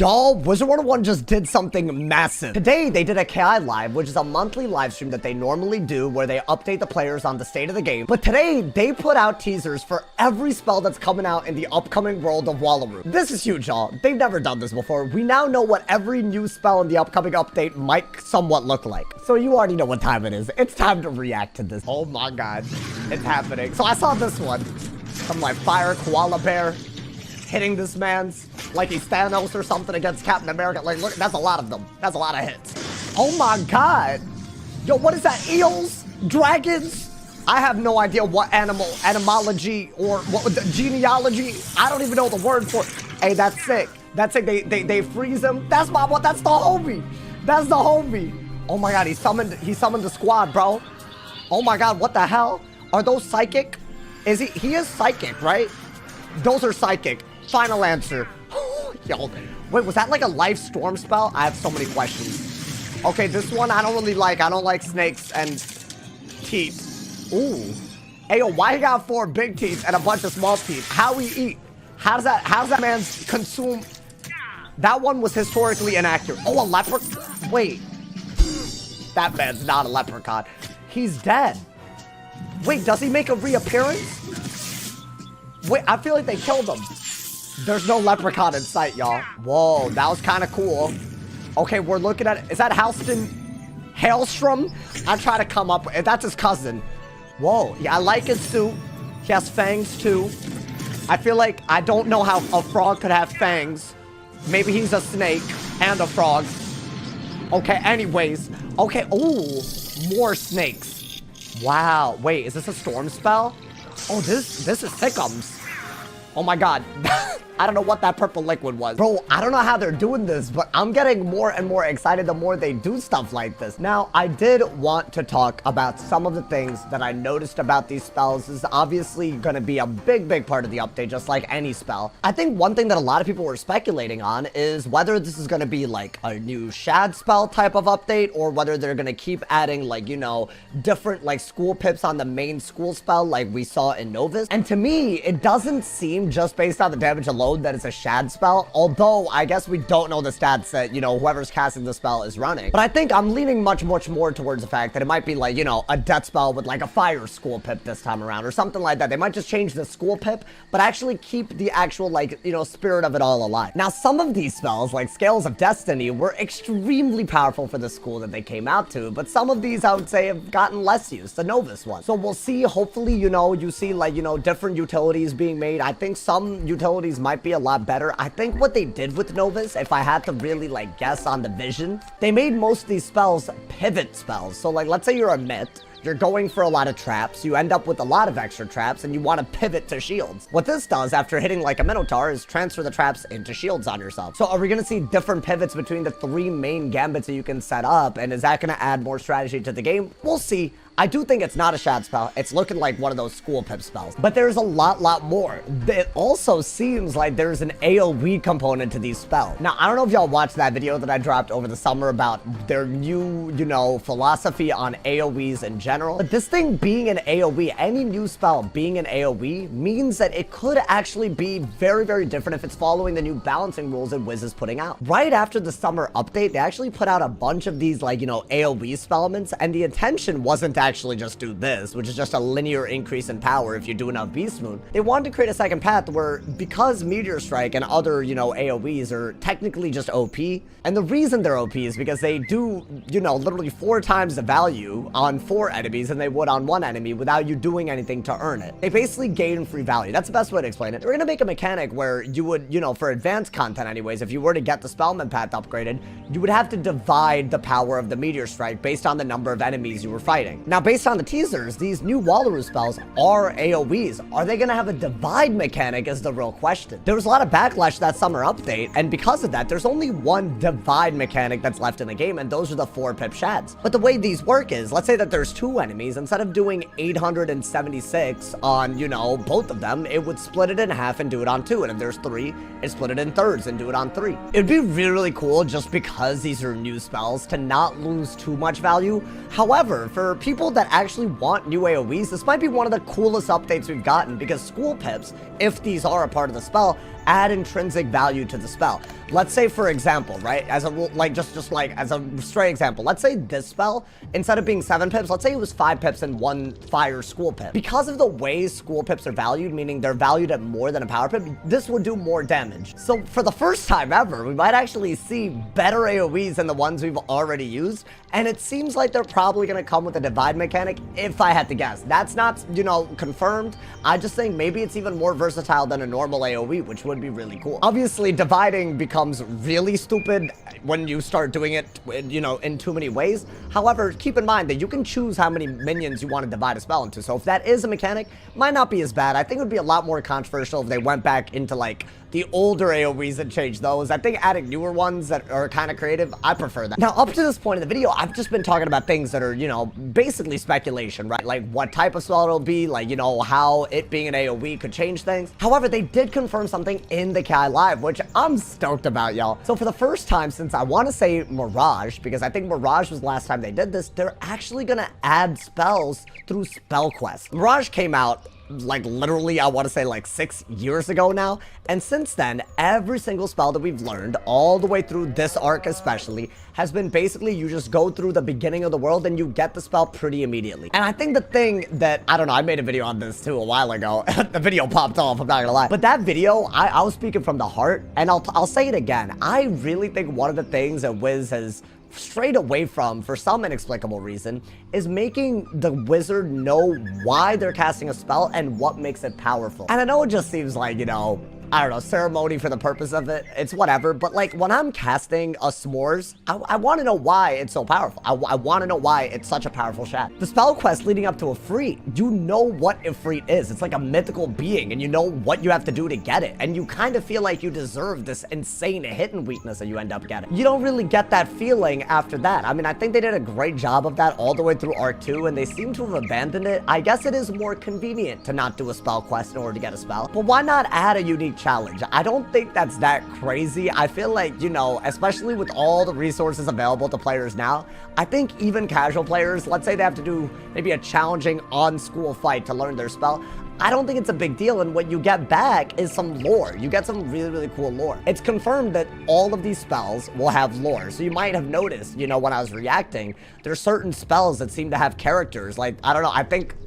Y'all, Wizard101 just did something massive. Today, they did a KI Live, which is a monthly live stream that they normally do where they update the players on the state of the game. But today, they put out teasers for every spell that's coming out in the upcoming world of Wallaru. This is huge, y'all. They've never done this before. We now know what every new spell in the upcoming update might somewhat look like. So you already know what time it is. It's time to react to this. Oh my god, it's happening. So I saw this one. Some like fire koala bear hitting this man's like he's Thanos or something against Captain America. Like, look, that's a lot of them. That's a lot of hits. Oh my god. Yo, what is that? Eels? Dragons? I have no idea what etymology or what genealogy. I don't even know the word for it. Hey, that's sick. That's sick. They freeze him. That's my what? That's the homie. That's the homie. Oh my god, he summoned the squad, bro. Oh my god, what the hell? Are those psychic? He is psychic, right? Those are psychic. Final answer. Yo, wait, was that like a life storm spell? I have so many questions. Okay, this one I don't really like. I don't like snakes and teeth. Ooh. Hey, yo, why he got 4 big teeth and a bunch of small teeth? How he eat? How's that man consume? That one was historically inaccurate. Oh, a leprechaun? Wait. That man's not a leprechaun. He's dead. Wait, does he make a reappearance? Wait, I feel like they killed him. There's no leprechaun in sight, y'all. Whoa, that was kind of cool. Okay, we're looking at... Is that Halston Hailstrom? I'm trying to come up... That's his cousin. Whoa, yeah, I like his suit. He has fangs, too. I feel like... I don't know how a frog could have fangs. Maybe he's a snake and a frog. Okay, anyways. Okay, ooh, more snakes. Wow, wait, is this a storm spell? Oh, this is thickums. Oh my god. I don't know what that purple liquid was. Bro, I don't know how they're doing this, but I'm getting more and more excited the more they do stuff like this. Now, I did want to talk about some of the things that I noticed about these spells. This is obviously going to be a big part of the update, just like any spell. I think one thing that a lot of people were speculating on is whether this is going to be like a new shad spell type of update, or whether they're going to keep adding like, you know, different like school pips on the main school spell like we saw in Novus. And to me, it doesn't seem just based on the damage alone that it's a shad spell, although I guess we don't know the stats that, you know, whoever's casting the spell is running. But I think I'm leaning much more towards the fact that it might be like, you know, a death spell with like a fire school pip this time around or something like that. They might just change the school pip, but actually keep the actual, like, you know, spirit of it all alive. Now, some of these spells, like Scales of Destiny, were extremely powerful for the school that they came out to, but some of these, I would say, have gotten less use, the Novus one. So we'll see. Hopefully, you know, you see, like, you know, different utilities being made. I think some utilities might be a lot better. I think what they did with Novus, if I had to really like guess on the vision, they made most of these spells pivot spells. So like, let's say you're a myth, you're going for a lot of traps, you end up with a lot of extra traps, and you want to pivot to shields. What this does after hitting like a Minotaur is transfer the traps into shields on yourself. So are we going to see different pivots between the 3 main gambits that you can set up, and is that going to add more strategy to the game? We'll see. I do think it's not a shad spell. It's looking like one of those school pip spells. But there's a lot more. It also seems like there's an AoE component to these spells. Now, I don't know if y'all watched that video that I dropped over the summer about their new, you know, philosophy on AoEs in general. But this thing being an AoE, any new spell being an AoE, means that it could actually be very different if it's following the new balancing rules that Wiz is putting out. Right after the summer update, they actually put out a bunch of these, like, you know, AoE spellments, and the intention wasn't to actually just do this, which is just a linear increase in power if you do enough Beast Moon. They wanted to create a second path where, because Meteor Strike and other, you know, AoEs are technically just OP, and the reason they're OP is because they do, you know, literally 4 times the value on 4 enemies than they would on 1 enemy without you doing anything to earn it. They basically gain free value. That's the best way to explain it. They're gonna make a mechanic where you would, you know, for advanced content anyways, if you were to get the Spellman path upgraded, you would have to divide the power of the Meteor Strike based on the number of enemies you were fighting. Now, based on the teasers, these new Wallaru spells are AoEs. Are they gonna have a divide mechanic is the real question. There was a lot of backlash to that summer update, and because of that, there's only one divide mechanic that's left in the game, and those are the 4 pip shads. But the way these work is, let's say that there's 2 enemies, instead of doing 876 on, you know, both of them, it would split it in half and do it on 2, and if there's 3, it split it in thirds and do it on 3. It'd be really cool just because these are new spells to not lose too much value. However, for people that actually want new AoEs, this might be one of the coolest updates we've gotten, because school pips, if these are a part of the spell, add intrinsic value to the spell. Let's say, for example, right, as a rule, like just like as a stray example, let's say this spell, instead of being 7 pips, let's say it was 5 pips and 1 fire school pip. Because of the way school pips are valued, meaning they're valued at more than a power pip, this would do more damage. So for the first time ever, we might actually see better AoEs than the ones we've already used, and it seems like they're probably going to come with a divide mechanic, if I had to guess. That's not, you know, confirmed. I just think maybe it's even more versatile than a normal AoE, which would be really cool. Obviously, dividing becomes really stupid when you start doing it, you know, in too many ways. However, keep in mind that you can choose how many minions you want to divide a spell into. So if that is a mechanic, might not be as bad. I think it would be a lot more controversial if they went back into like the older AoEs and changed those. I think adding newer ones that are kind of creative, I prefer that. Now, up to this point in the video, I've just been talking about things that are, you know, basically speculation, right? Like what type of spell it'll be, like, you know, how it being an AoE could change things. However, they did confirm something in the KI Live, which I'm stoked about, y'all. So for the first time since I want to say Mirage, because I think Mirage was the last time they did this, they're actually gonna add spells through spell quests. Mirage came out like literally, I want to say like 6 years ago now, and since then every single spell that we've learned all the way through this arc especially has been basically you just go through the beginning of the world and you get the spell pretty immediately. And I think the thing that, I don't know, I made a video on this too a while ago. The video popped off, I'm not gonna lie, but that video, I was speaking from the heart, and I'll say it again. I really think one of the things that Wiz has strayed away from, for some inexplicable reason, is making the wizard know why they're casting a spell and what makes it powerful. And I know it just seems like, you know, I don't know, ceremony for the purpose of it. It's whatever. But like when I'm casting a s'mores, I want to know why it's so powerful. I want to know why it's such a powerful shot. The spell quest leading up to Ifrit, you know what Ifrit is. It's like a mythical being and you know what you have to do to get it. And you kind of feel like you deserve this insane hidden weakness that you end up getting. You don't really get that feeling after that. I mean, I think they did a great job of that all the way through Arc 2 and they seem to have abandoned it. I guess it is more convenient to not do a spell quest in order to get a spell. But why not add a unique challenge? I don't think that's that crazy. I feel like, you know, especially with all the resources available to players now, I think even casual players, let's say they have to do maybe a challenging on-school fight to learn their spell, I don't think it's a big deal, and what you get back is some lore. You get some really, really cool lore. It's confirmed that all of these spells will have lore, so you might have noticed, you know, when I was reacting, there's certain spells that seem to have characters. Like, I don't know,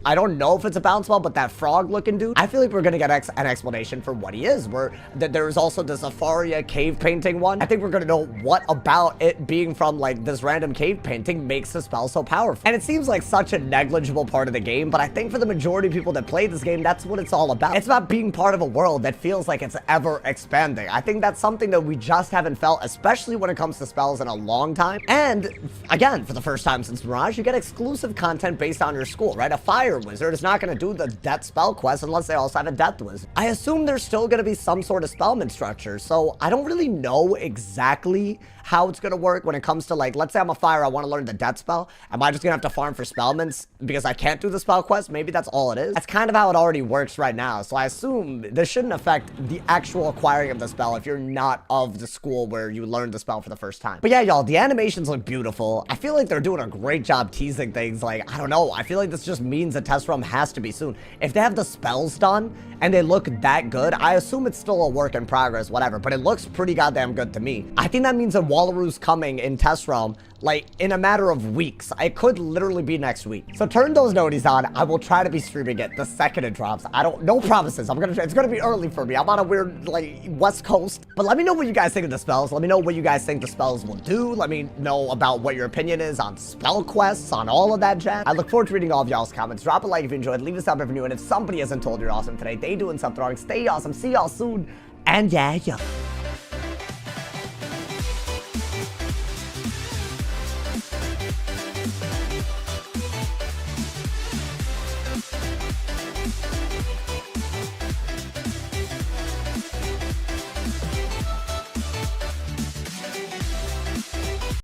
I don't know if it's a bounce spell, but that frog-looking dude, I feel like we're gonna get an explanation for what he is, there's also the Zafaria cave painting one. I think we're gonna know what about it being from, like, this random cave painting makes the spell so powerful. And it seems like such a negligible part of the game, but I think for the majority of people that play this game, that's what it's all about. It's about being part of a world that feels like it's ever expanding. I think that's something that we just haven't felt, especially when it comes to spells, in a long time. And again, for the first time since Mirage, you get exclusive content based on your school, right? A fire wizard is not going to do the death spell quest unless they also have a death wizard. I assume there's still going to be some sort of spellman structure, so I don't really know exactly how it's going to work when it comes to, like, let's say I'm a fire, I want to learn the death spell. Am I just going to have to farm for spellmans because I can't do the spell quest? Maybe that's all it is. That's kind of how it already works right now, so I assume this shouldn't affect the actual acquiring of the spell if you're not of the school where you learned the spell for the first time. But yeah, y'all, the animations look beautiful. I feel like they're doing a great job teasing things. Like, I don't know, I feel like this just means the test run has to be soon. If they have the spells done and they look that good, I assume it's still a work in progress, whatever, but it looks pretty goddamn good to me. I think that means that Wallaru's coming in test realm, like, in a matter of weeks. It could literally be next week. So turn those noties on. I will try to be streaming it the second it drops. No promises. It's gonna be early for me. I'm on a weird, like, West Coast. But let me know what you guys think of the spells. Let me know what you guys think the spells will do. Let me know about what your opinion is on spell quests, on all of that jazz. I look forward to reading all of y'all's comments. Drop a like if you enjoyed. Leave a sub if you're new. And if somebody hasn't told you you're awesome today, they doing something wrong. Stay awesome. See y'all soon. And yeah, yo.